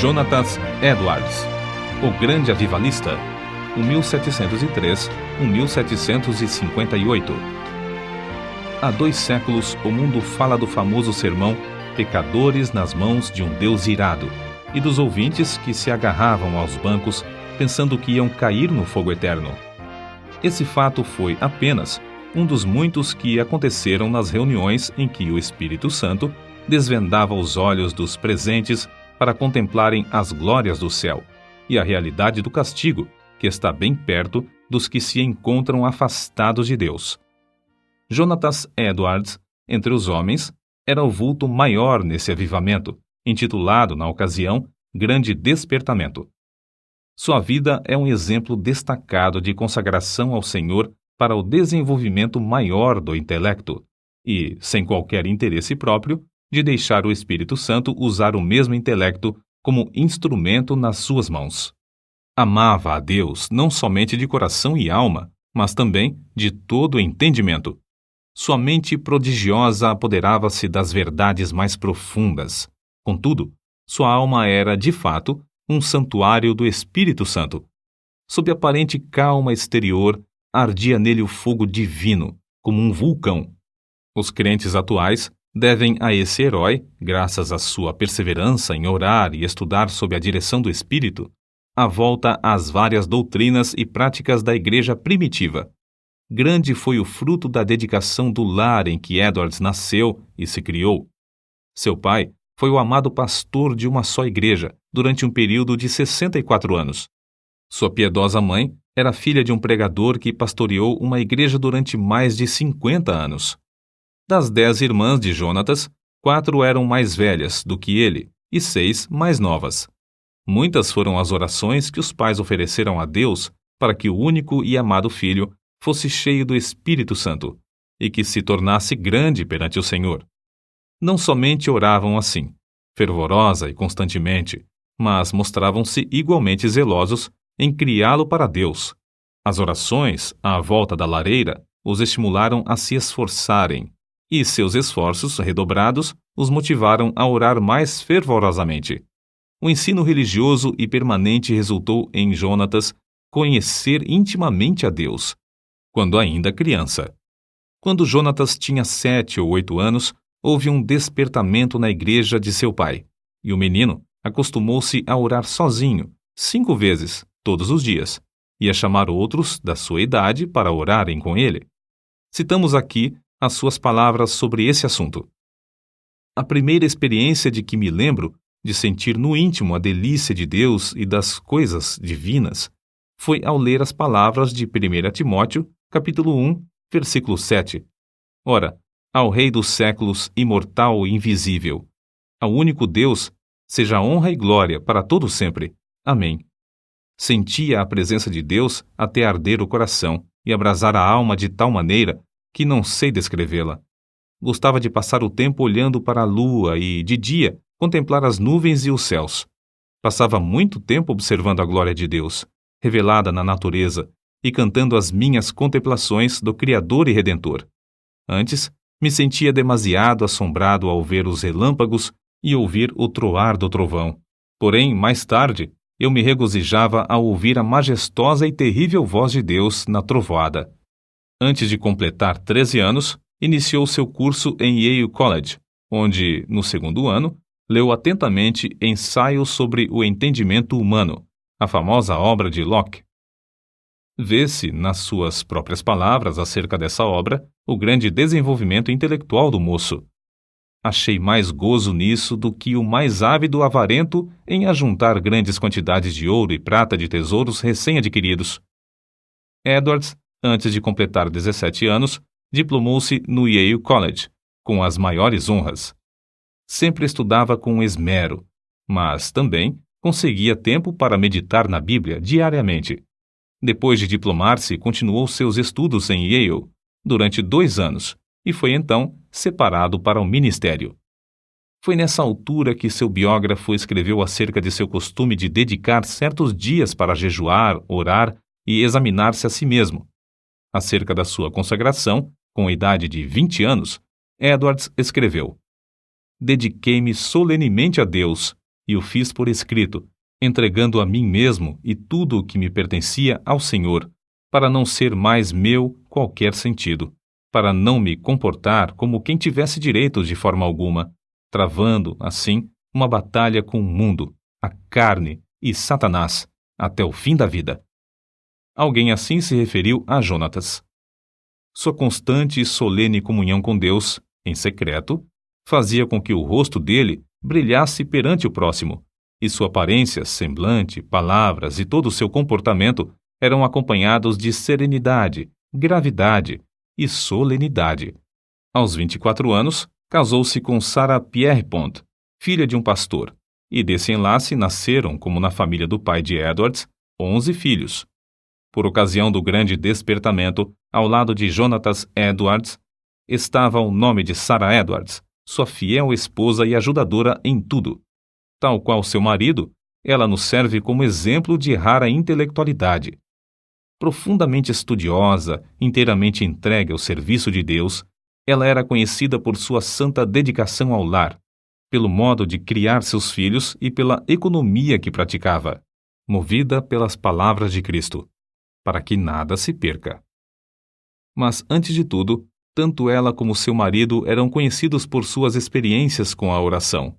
Jonathan Edwards, o grande avivalista, 1703-1758. Há 2 séculos, o mundo fala do famoso sermão Pecadores nas mãos de um Deus irado, e dos ouvintes que se agarravam aos bancos pensando que iam cair no fogo eterno. Esse fato foi apenas um dos muitos que aconteceram nas reuniões em que o Espírito Santo desvendava os olhos dos presentes para contemplarem as glórias do céu e a realidade do castigo, que está bem perto dos que se encontram afastados de Deus. Jonathan Edwards, entre os homens, era o vulto maior nesse avivamento, intitulado, na ocasião, Grande Despertamento. Sua vida é um exemplo destacado de consagração ao Senhor para o desenvolvimento maior do intelecto e, sem qualquer interesse próprio, de deixar o Espírito Santo usar o mesmo intelecto como instrumento nas suas mãos. Amava a Deus não somente de coração e alma, mas também de todo o entendimento. Sua mente prodigiosa apoderava-se das verdades mais profundas. Contudo, sua alma era, de fato, um santuário do Espírito Santo. Sob aparente calma exterior, ardia nele o fogo divino, como um vulcão. Os crentes atuais devem a esse herói, graças à sua perseverança em orar e estudar sob a direção do Espírito, a volta às várias doutrinas e práticas da igreja primitiva. Grande foi o fruto da dedicação do lar em que Edwards nasceu e se criou. Seu pai foi o amado pastor de uma só igreja durante um período de 64 anos. Sua piedosa mãe era filha de um pregador que pastoreou uma igreja durante mais de 50 anos. Das 10 irmãs de Jonatas, 4 eram mais velhas do que ele e 6 mais novas. Muitas foram as orações que os pais ofereceram a Deus para que o único e amado filho fosse cheio do Espírito Santo e que se tornasse grande perante o Senhor. Não somente oravam assim, fervorosa e constantemente, mas mostravam-se igualmente zelosos em criá-lo para Deus. As orações, à volta da lareira, os estimularam a se esforçarem, e seus esforços redobrados os motivaram a orar mais fervorosamente. O ensino religioso e permanente resultou em Jonatas conhecer intimamente a Deus, quando ainda criança. Quando Jonatas tinha 7 ou 8 anos, houve um despertamento na igreja de seu pai, e o menino acostumou-se a orar sozinho, 5 vezes, todos os dias, e a chamar outros da sua idade para orarem com ele. Citamos aqui as suas palavras sobre esse assunto. A primeira experiência de que me lembro de sentir no íntimo a delícia de Deus e das coisas divinas foi ao ler as palavras de 1 Timóteo, capítulo 1, versículo 7. Ora, ao Rei dos séculos, imortal e invisível, ao único Deus, seja honra e glória para todo sempre. Amém. Sentia a presença de Deus até arder o coração e abrasar a alma de tal maneira que não sei descrevê-la. Gostava de passar o tempo olhando para a lua e, de dia, contemplar as nuvens e os céus. Passava muito tempo observando a glória de Deus, revelada na natureza, e cantando as minhas contemplações do Criador e Redentor. Antes, me sentia demasiado assombrado ao ver os relâmpagos e ouvir o troar do trovão. Porém, mais tarde, eu me regozijava ao ouvir a majestosa e terrível voz de Deus na trovoada. Antes de completar 13 anos, iniciou seu curso em Yale College, onde, no 2º ano, leu atentamente Ensaios sobre o Entendimento Humano, a famosa obra de Locke. Vê-se, nas suas próprias palavras acerca dessa obra, o grande desenvolvimento intelectual do moço. Achei mais gozo nisso do que o mais ávido avarento em ajuntar grandes quantidades de ouro e prata de tesouros recém-adquiridos. Edwards, antes de completar 17 anos, diplomou-se no Yale College, com as maiores honras. Sempre estudava com esmero, mas também conseguia tempo para meditar na Bíblia diariamente. Depois de diplomar-se, continuou seus estudos em Yale durante 2 anos e foi então separado para o ministério. Foi nessa altura que seu biógrafo escreveu acerca de seu costume de dedicar certos dias para jejuar, orar e examinar-se a si mesmo. Acerca da sua consagração, com a idade de 20 anos, Edwards escreveu: Dediquei-me solenemente a Deus, e o fiz por escrito, entregando a mim mesmo e tudo o que me pertencia ao Senhor, para não ser mais meu qualquer sentido, para não me comportar como quem tivesse direitos de forma alguma, travando, assim, uma batalha com o mundo, a carne e Satanás, até o fim da vida. Alguém assim se referiu a Jonatas. Sua constante e solene comunhão com Deus, em secreto, fazia com que o rosto dele brilhasse perante o próximo, e sua aparência, semblante, palavras e todo o seu comportamento eram acompanhados de serenidade, gravidade e solenidade. Aos 24 anos, casou-se com Sarah Pierrepont, filha de um pastor, e desse enlace nasceram, como na família do pai de Edwards, 11 filhos. Por ocasião do grande despertamento, ao lado de Jonatas Edwards, estava o nome de Sarah Edwards, sua fiel esposa e ajudadora em tudo. Tal qual seu marido, ela nos serve como exemplo de rara intelectualidade. Profundamente estudiosa, inteiramente entregue ao serviço de Deus, ela era conhecida por sua santa dedicação ao lar, pelo modo de criar seus filhos e pela economia que praticava, movida pelas palavras de Cristo, para que nada se perca. Mas, antes de tudo, tanto ela como seu marido eram conhecidos por suas experiências com a oração.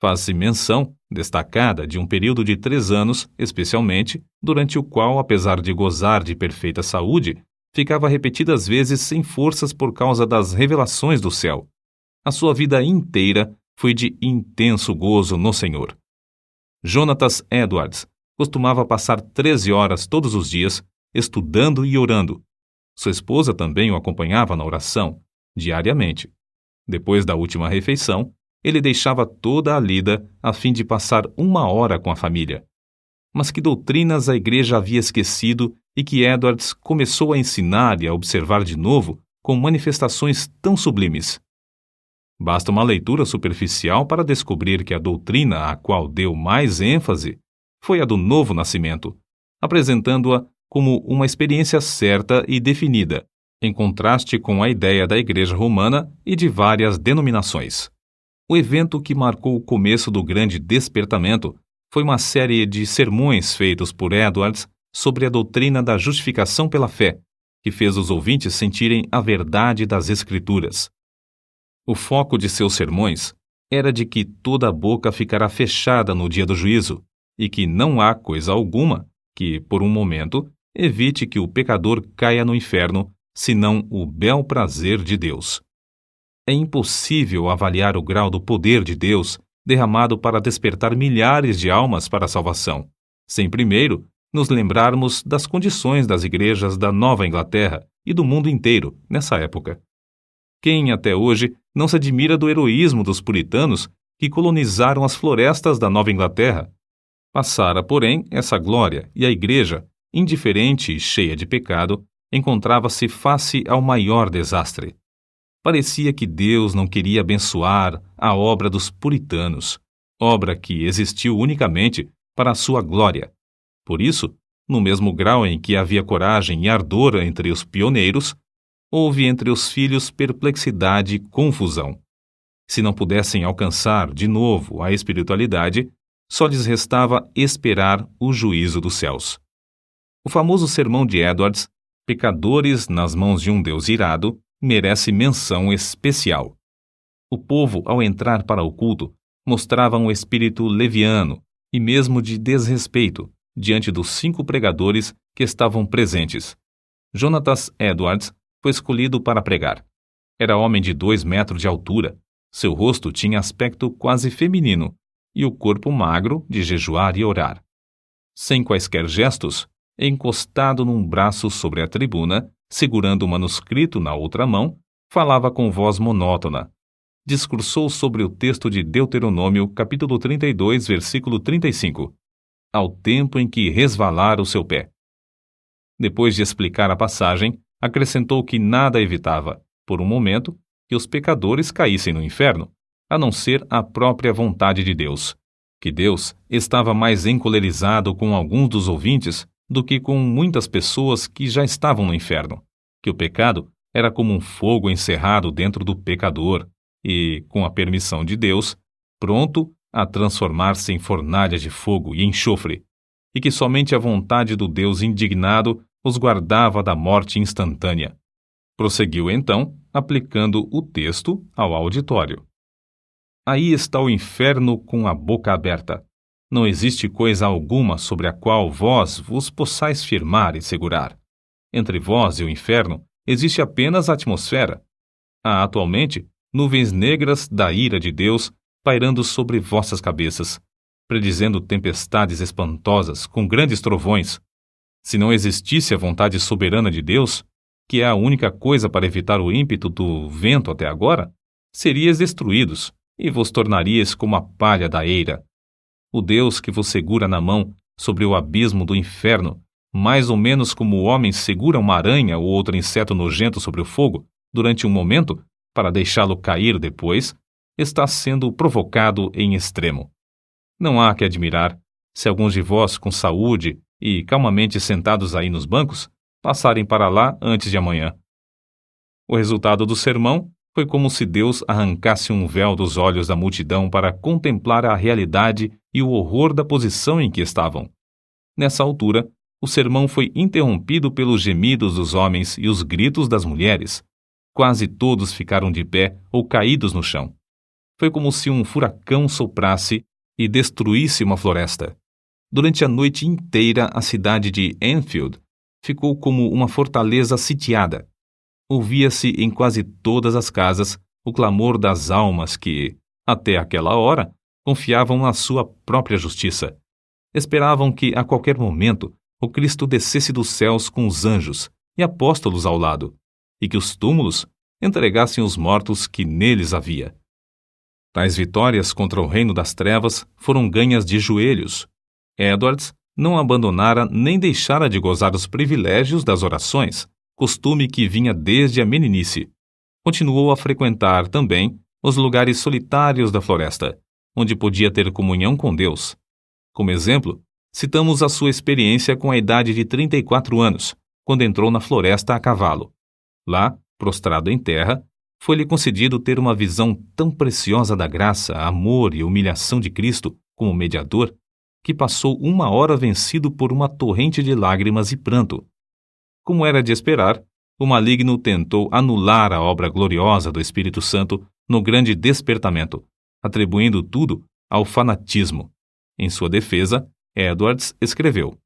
Faz-se menção, destacada, de um período de 3 anos, especialmente, durante o qual, apesar de gozar de perfeita saúde, ficava repetidas vezes sem forças por causa das revelações do céu. A sua vida inteira foi de intenso gozo no Senhor. Jonatas Edwards costumava passar 13 horas todos os dias, estudando e orando. Sua esposa também o acompanhava na oração, diariamente. Depois da última refeição, ele deixava toda a lida a fim de passar 1 hora com a família. Mas que doutrinas a igreja havia esquecido e que Edwards começou a ensinar e a observar de novo com manifestações tão sublimes? Basta uma leitura superficial para descobrir que a doutrina a qual deu mais ênfase foi a do novo nascimento, apresentando-a como uma experiência certa e definida, em contraste com a ideia da Igreja Romana e de várias denominações. O evento que marcou o começo do grande despertamento foi uma série de sermões feitos por Edwards sobre a doutrina da justificação pela fé, que fez os ouvintes sentirem a verdade das Escrituras. O foco de seus sermões era de que toda a boca ficará fechada no dia do juízo, e que não há coisa alguma que, por um momento, evite que o pecador caia no inferno, senão o bel prazer de Deus. É impossível avaliar o grau do poder de Deus derramado para despertar milhares de almas para a salvação, sem primeiro nos lembrarmos das condições das igrejas da Nova Inglaterra e do mundo inteiro nessa época. Quem até hoje não se admira do heroísmo dos puritanos que colonizaram as florestas da Nova Inglaterra? Passara, porém, essa glória e a igreja, indiferente e cheia de pecado, encontrava-se face ao maior desastre. Parecia que Deus não queria abençoar a obra dos puritanos, obra que existiu unicamente para a sua glória. Por isso, no mesmo grau em que havia coragem e ardor entre os pioneiros, houve entre os filhos perplexidade e confusão. Se não pudessem alcançar de novo a espiritualidade, só lhes restava esperar o juízo dos céus. O famoso sermão de Edwards, Pecadores nas mãos de um Deus irado, merece menção especial. O povo, ao entrar para o culto, mostrava um espírito leviano e mesmo de desrespeito diante dos 5 pregadores que estavam presentes. Jonatas Edwards foi escolhido para pregar. Era homem de 2 metros de altura, seu rosto tinha aspecto quase feminino e o corpo magro de jejuar e orar. Sem quaisquer gestos, encostado num braço sobre a tribuna, segurando o manuscrito na outra mão, falava com voz monótona. Discursou sobre o texto de Deuteronômio, capítulo 32, versículo 35, ao tempo em que resvalar o seu pé. Depois de explicar a passagem, acrescentou que nada evitava, por um momento, que os pecadores caíssem no inferno, a não ser a própria vontade de Deus, que Deus estava mais encolerizado com alguns dos ouvintes do que com muitas pessoas que já estavam no inferno, que o pecado era como um fogo encerrado dentro do pecador e, com a permissão de Deus, pronto a transformar-se em fornalha de fogo e enxofre, e que somente a vontade do Deus indignado os guardava da morte instantânea. Prosseguiu então, aplicando o texto ao auditório. Aí está o inferno com a boca aberta. Não existe coisa alguma sobre a qual vós vos possais firmar e segurar. Entre vós e o inferno existe apenas a atmosfera. Há atualmente nuvens negras da ira de Deus pairando sobre vossas cabeças, predizendo tempestades espantosas com grandes trovões. Se não existisse a vontade soberana de Deus, que é a única coisa para evitar o ímpeto do vento até agora, seríeis destruídos e vos tornaríeis como a palha da eira. O Deus que vos segura na mão sobre o abismo do inferno, mais ou menos como o homem segura uma aranha ou outro inseto nojento sobre o fogo durante um momento para deixá-lo cair depois, está sendo provocado em extremo. Não há que admirar se alguns de vós com saúde e calmamente sentados aí nos bancos passarem para lá antes de amanhã. O resultado do sermão foi como se Deus arrancasse um véu dos olhos da multidão para contemplar a realidade e o horror da posição em que estavam. Nessa altura, o sermão foi interrompido pelos gemidos dos homens e os gritos das mulheres. Quase todos ficaram de pé ou caídos no chão. Foi como se um furacão soprasse e destruísse uma floresta. Durante a noite inteira, a cidade de Enfield ficou como uma fortaleza sitiada. Ouvia-se em quase todas as casas o clamor das almas que, até aquela hora, confiavam na sua própria justiça. Esperavam que, a qualquer momento, o Cristo descesse dos céus com os anjos e apóstolos ao lado, e que os túmulos entregassem os mortos que neles havia. Tais vitórias contra o reino das trevas foram ganhas de joelhos. Edwards não abandonara nem deixara de gozar os privilégios das orações, costume que vinha desde a meninice. Continuou a frequentar também os lugares solitários da floresta, onde podia ter comunhão com Deus. Como exemplo, citamos a sua experiência com a idade de 34 anos, quando entrou na floresta a cavalo. Lá, prostrado em terra, foi-lhe concedido ter uma visão tão preciosa da graça, amor e humilhação de Cristo como mediador, que passou 1 hora vencido por uma torrente de lágrimas e pranto. Como era de esperar, o maligno tentou anular a obra gloriosa do Espírito Santo no grande despertamento, atribuindo tudo ao fanatismo. Em sua defesa, Edwards escreveu: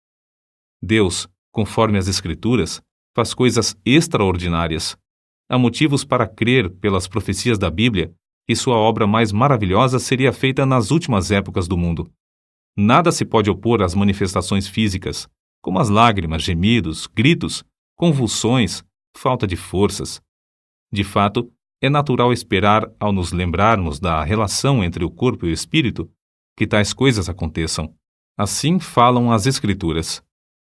Deus, conforme as Escrituras, faz coisas extraordinárias. Há motivos para crer, pelas profecias da Bíblia, que sua obra mais maravilhosa seria feita nas últimas épocas do mundo. Nada se pode opor às manifestações físicas, como as lágrimas, gemidos, gritos, convulsões, falta de forças. De fato, é natural esperar, ao nos lembrarmos da relação entre o corpo e o espírito, que tais coisas aconteçam. Assim falam as Escrituras.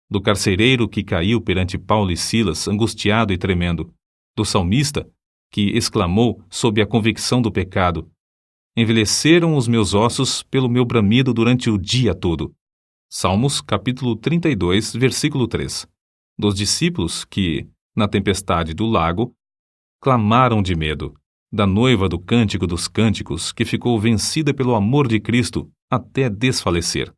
Do carcereiro que caiu perante Paulo e Silas, angustiado e tremendo. Do salmista, que exclamou sob a convicção do pecado: envelheceram os meus ossos pelo meu bramido durante o dia todo. Salmos, capítulo 32, versículo 3. Dos discípulos que, na tempestade do lago, clamaram de medo. Da noiva do Cântico dos Cânticos, que ficou vencida pelo amor de Cristo até desfalecer.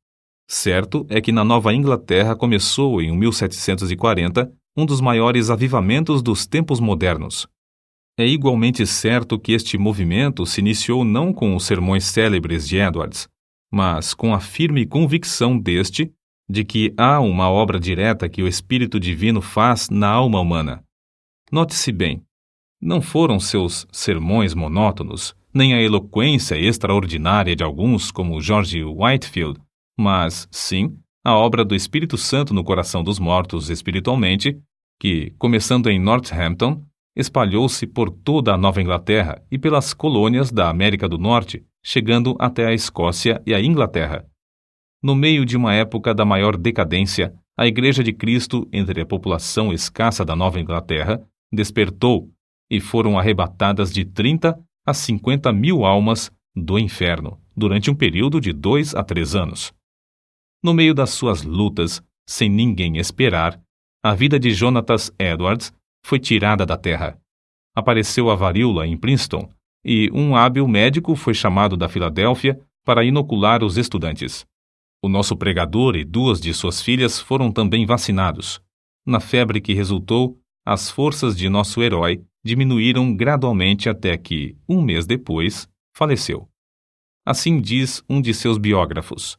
Certo é que na Nova Inglaterra começou, em 1740, um dos maiores avivamentos dos tempos modernos. É igualmente certo que este movimento se iniciou não com os sermões célebres de Edwards, mas com a firme convicção deste de que há uma obra direta que o Espírito Divino faz na alma humana. Note-se bem, não foram seus sermões monótonos, nem a eloquência extraordinária de alguns como George Whitefield, mas, sim, a obra do Espírito Santo no coração dos mortos espiritualmente, que, começando em Northampton, espalhou-se por toda a Nova Inglaterra e pelas colônias da América do Norte, chegando até a Escócia e a Inglaterra. No meio de uma época da maior decadência, a Igreja de Cristo, entre a população escassa da Nova Inglaterra, despertou e foram arrebatadas de 30 a 50 mil almas do inferno, durante um período de 2 a 3 anos. No meio das suas lutas, sem ninguém esperar, a vida de Jonathan Edwards foi tirada da terra. Apareceu a varíola em Princeton, e um hábil médico foi chamado da Filadélfia para inocular os estudantes. O nosso pregador e 2 de suas filhas foram também vacinados. Na febre que resultou, as forças de nosso herói diminuíram gradualmente até que, um mês depois, faleceu. Assim diz um de seus biógrafos.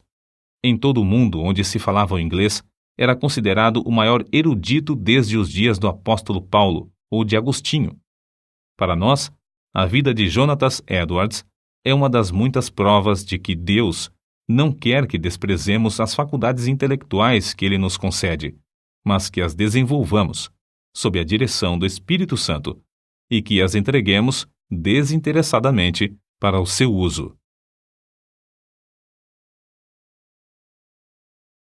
Em todo o mundo onde se falava o inglês, era considerado o maior erudito desde os dias do apóstolo Paulo ou de Agostinho. Para nós, a vida de Jonatas Edwards é uma das muitas provas de que Deus não quer que desprezemos as faculdades intelectuais que Ele nos concede, mas que as desenvolvamos, sob a direção do Espírito Santo, e que as entreguemos desinteressadamente para o seu uso.